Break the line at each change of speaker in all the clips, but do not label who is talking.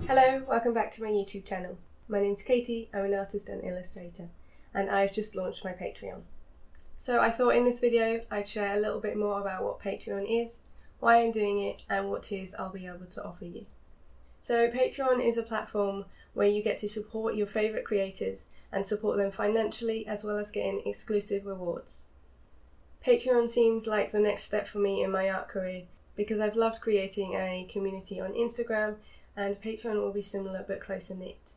Hello, welcome back to my YouTube channel. My name's Katie, I'm an artist and illustrator, and I've just launched my Patreon. So I thought in this video I'd share a little bit more about what Patreon is, why I'm doing it, and what tiers I'll be able to offer you. So Patreon is a platform where you get to support your favourite creators and support them financially as well as getting exclusive rewards. Patreon seems like the next step for me in my art career because I've loved creating a community on Instagram, and Patreon will be similar but closer knit.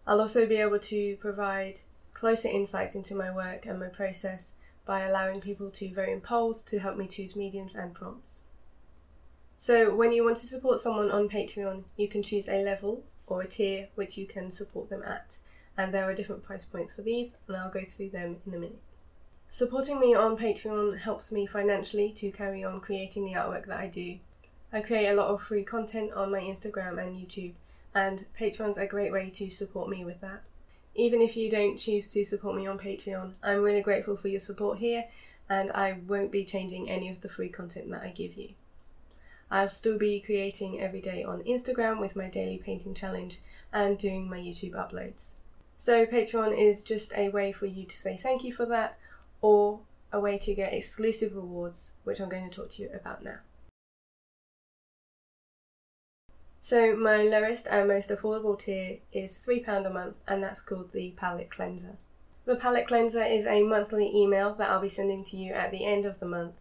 I'll also be able to provide closer insights into my work and my process by allowing people to vote in polls to help me choose mediums and prompts. So when you want to support someone on Patreon, you can choose a level or a tier which you can support them at, and there are different price points for these, and I'll go through them in a minute. Supporting me on Patreon helps me financially to carry on creating the artwork that I do. I create a lot of free content on my Instagram and YouTube, and Patreon's a great way to support me with that. Even if you don't choose to support me on Patreon, I'm really grateful for your support here, and I won't be changing any of the free content that I give you. I'll still be creating every day on Instagram with my daily painting challenge and doing my YouTube uploads. So Patreon is just a way for you to say thank you for that, or a way to get exclusive rewards, which I'm going to talk to you about now. So my lowest and most affordable tier is £3 a month, and that's called the Palette Cleanser. The Palette Cleanser is a monthly email that I'll be sending to you at the end of the month,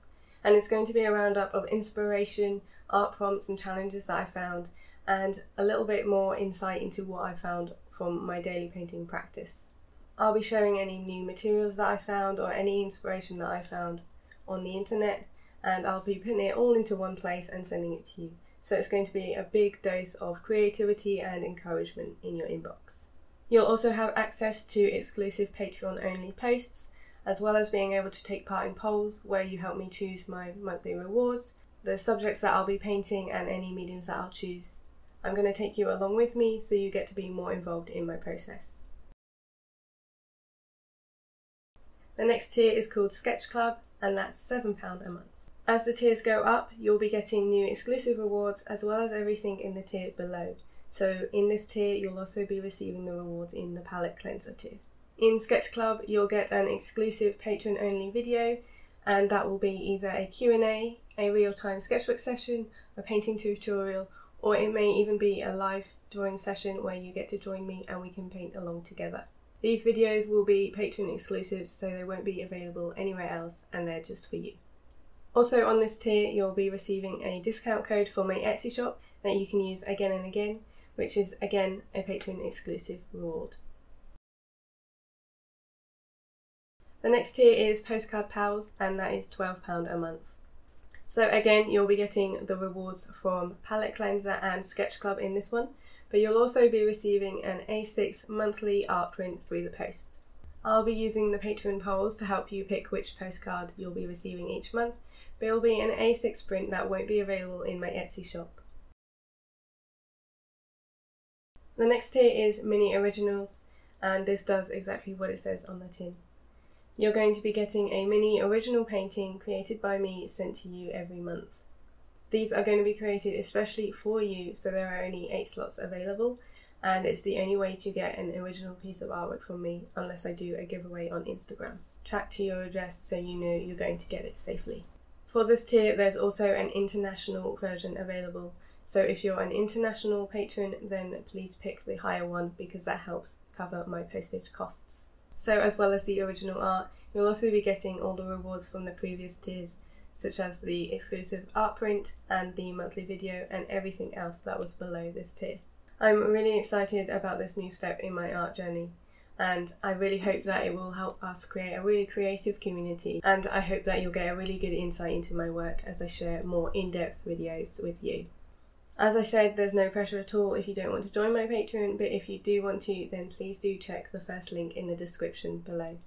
and it's going to be a roundup of inspiration, art prompts and challenges that I found, and a little bit more insight into what I found from my daily painting practice. I'll be sharing any new materials that I found or any inspiration that I found on the internet, and I'll be putting it all into one place and sending it to you. So it's going to be a big dose of creativity and encouragement in your inbox. You'll also have access to exclusive Patreon only posts, as well as being able to take part in polls where you help me choose my monthly rewards, the subjects that I'll be painting and any mediums that I'll choose. I'm going to take you along with me so you get to be more involved in my process. The next tier is called Sketch Club, and that's £7 a month. As the tiers go up, you'll be getting new exclusive rewards as well as everything in the tier below. So in this tier, you'll also be receiving the rewards in the Palette Cleanser tier. In Sketch Club, you'll get an exclusive Patreon-only video, and that will be either a Q&A, a real-time sketchbook session, a painting tutorial, or it may even be a live drawing session where you get to join me and we can paint along together. These videos will be Patreon exclusives, so they won't be available anywhere else, and they're just for you. Also on this tier, you'll be receiving a discount code for my Etsy shop that you can use again and again, which is again a Patreon exclusive reward. The next tier is Postcard Pals, and that is £12 a month. So again, you'll be getting the rewards from Palette Cleanser and Sketch Club in this one, but you'll also be receiving an A6 monthly art print through the post. I'll be using the Patreon polls to help you pick which postcard you'll be receiving each month, but it'll be an A6 print that won't be available in my Etsy shop. The next tier is Mini Originals, and this does exactly what it says on the tin. You're going to be getting a mini original painting created by me sent to you every month. These are going to be created especially for you, so there are only 8 slots available, and it's the only way to get an original piece of artwork from me unless I do a giveaway on Instagram. Track to your address so you know you're going to get it safely. For this tier, there's also an international version available, so if you're an international patron, then please pick the higher one because that helps cover my postage costs. So as well as the original art, you'll also be getting all the rewards from the previous tiers, such as the exclusive art print and the monthly video and everything else that was below this tier. I'm really excited about this new step in my art journey, and I really hope that it will help us create a really creative community, and I hope that you'll get a really good insight into my work as I share more in-depth videos with you. As I said, there's no pressure at all if you don't want to join my Patreon, but if you do want to, then please do check the first link in the description below.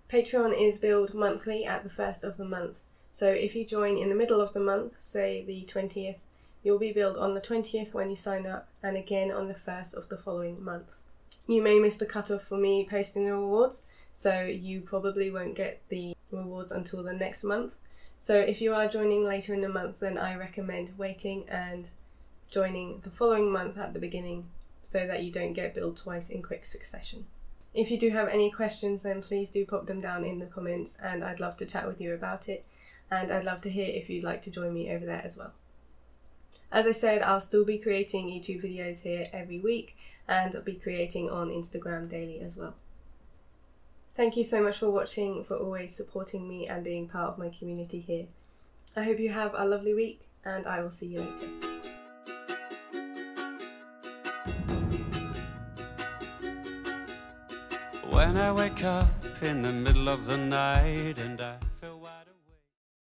Patreon is billed monthly at the first of the month, so if you join in the middle of the month, say the 20th, you'll be billed on the 20th when you sign up, and again on the 1st of the following month. You may miss the cutoff for me posting the rewards, so you probably won't get the rewards until the next month. So if you are joining later in the month, then I recommend waiting and joining the following month at the beginning so that you don't get billed twice in quick succession. If you do have any questions, then please do pop them down in the comments and I'd love to chat with you about it, and I'd love to hear if you'd like to join me over there as well. As I said, I'll still be creating YouTube videos here every week, and I'll be creating on Instagram daily as well. Thank you so much for watching, for always supporting me and being part of my community here. I hope you have a lovely week, and I will see you later.
When I wake up in the middle of the night and I